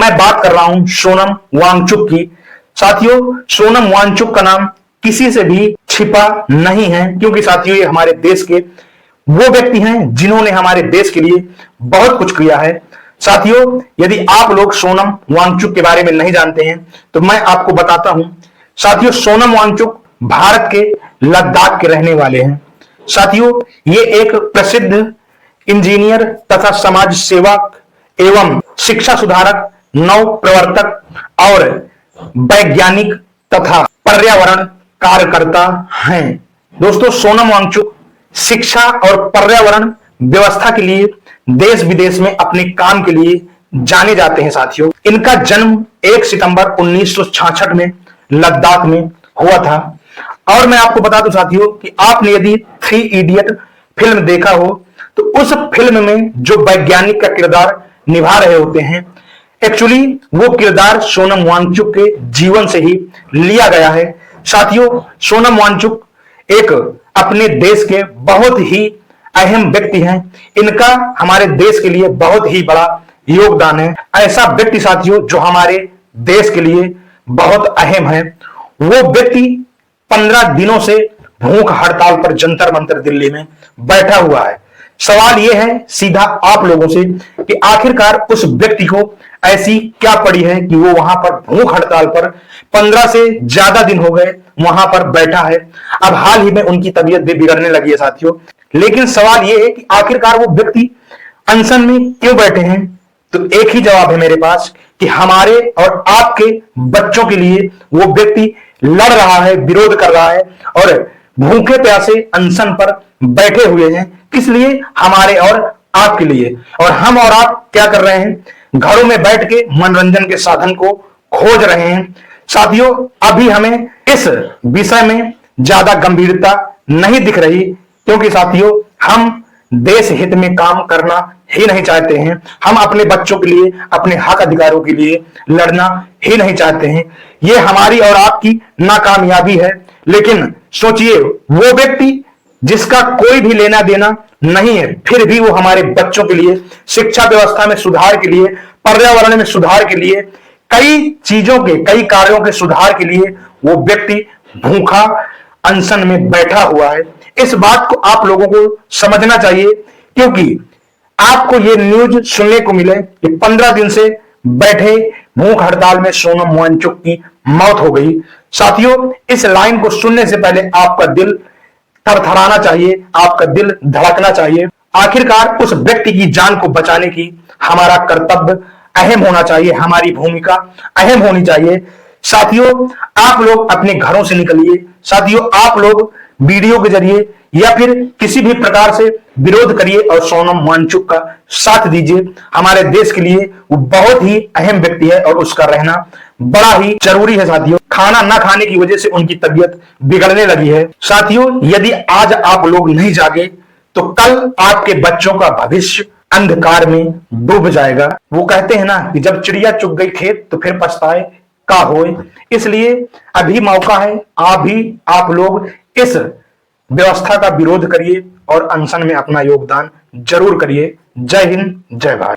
मैं बात कर रहा हूं सोनम वांगचुक की। साथियों, सोनम वांगचुक का नाम किसी से भी छिपा नहीं है, क्योंकि साथियों ये हमारे देश के वो व्यक्ति हैं जिन्होंने हमारे देश के लिए बहुत कुछ किया है। साथियों, यदि आप लोग सोनम वांगचुक के बारे में नहीं जानते हैं तो मैं आपको बताता हूं। साथियों, सोनम वांगचुक भारत के लद्दाख के रहने वाले हैं। साथियों, ये एक प्रसिद्ध इंजीनियर तथा समाज सेवक एवं शिक्षा सुधारक, नव प्रवर्तक और वैज्ञानिक तथा पर्यावरण कार्यकर्ता हैं। दोस्तों, सोनम वांगचुक शिक्षा और पर्यावरण व्यवस्था के लिए देश विदेश में अपने काम के लिए जाने जाते हैं। साथियों, इनका जन्म 1 सितंबर 1966 में लद्दाख में हुआ था। और मैं आपको बता दूं साथियों कि आपने यदि 3 इडियट फिल्म देखा हो तो उस फिल्म में जो वैज्ञानिक का किरदार निभा रहे होते हैं, एक्चुअली वो किरदार सोनम वांगचुक के जीवन से ही लिया गया है। साथियों, सोनम वांगचुक एक अपने देश के बहुत ही अहम व्यक्ति हैं। इनका हमारे देश के लिए बहुत ही बड़ा योगदान है। ऐसा व्यक्ति साथियों जो हमारे देश के लिए बहुत अहम है, वो व्यक्ति 15 दिनों से भूख हड़ताल पर जंतर मंतर दिल्ली में बैठा हुआ है। सवाल यह है सीधा आप लोगों से कि आखिरकार उस व्यक्ति को ऐसी क्या पड़ी है कि वो वहां पर भूख हड़ताल पर 15 से ज्यादा दिन हो गए वहां पर बैठा है। अब हाल ही में उनकी तबीयत भी बिगड़ने लगी है साथियों। लेकिन सवाल यह है कि आखिरकार वो व्यक्ति अनशन में क्यों बैठे हैं? तो एक ही जवाब है मेरे पास कि हमारे और आपके बच्चों के लिए वो व्यक्ति लड़ रहा है, विरोध कर रहा है और भूखे प्यासे अनशन पर बैठे हुए हैं। किस लिए? हमारे और आपके लिए। और हम और आप क्या कर रहे हैं? घरों में बैठ के मनोरंजन के साधन को खोज रहे हैं। साथियों, अभी हमें इस विषय में ज्यादा गंभीरता नहीं दिख रही, क्योंकि साथियों हम देश हित में काम करना ही नहीं चाहते हैं। हम अपने बच्चों के लिए, अपने हक अधिकारों के लिए लड़ना ही नहीं चाहते हैं। ये हमारी और आपकी नाकामयाबी है। लेकिन सोचिए, वो व्यक्ति जिसका कोई भी लेना देना नहीं है, फिर भी वो हमारे बच्चों के लिए, शिक्षा व्यवस्था में सुधार के लिए, पर्यावरण में सुधार के लिए, कई चीजों के, कई कार्यों के सुधार के लिए वो व्यक्ति भूखा अनशन में बैठा हुआ है। इस बात को आप लोगों को समझना चाहिए, क्योंकि आपको ये न्यूज सुनने को मिले कि 15 दिन से बैठे भूख हड़ताल में सोनम वांगचुक की मौत हो गई। साथियों, इस लाइन को सुनने से पहले आपका दिल थरथराना चाहिए, आपका दिल धड़कना चाहिए। आखिरकार उस व्यक्ति की जान को बचाने की हमारा कर्तव्य अहम होना चाहिए, हमारी भूमिका अहम होनी चाहिए। साथियों, आप लोग अपने घरों से निकलिए। साथियों, आप लोग वीडियो के जरिए या फिर किसी भी प्रकार से विरोध करिए और सोनम वांगचुक का साथ दीजिए। हमारे देश के लिए वो बहुत ही अहम व्यक्ति है और उसका रहना बड़ा ही जरूरी है। साथियों, खाना न खाने की वजह से उनकी तबीयत बिगड़ने लगी है। साथियों, यदि आज आप लोग नहीं जागे तो कल आपके बच्चों का भविष्य अंधकार में डूब जाएगा। वो कहते हैं ना कि जब चिड़िया चुग गई खेत तो फिर पछताए का होए। इसलिए अभी मौका है, आप लोग इस व्यवस्था का विरोध करिए और अनशन में अपना योगदान जरूर करिए। जय हिंद, जय भारत।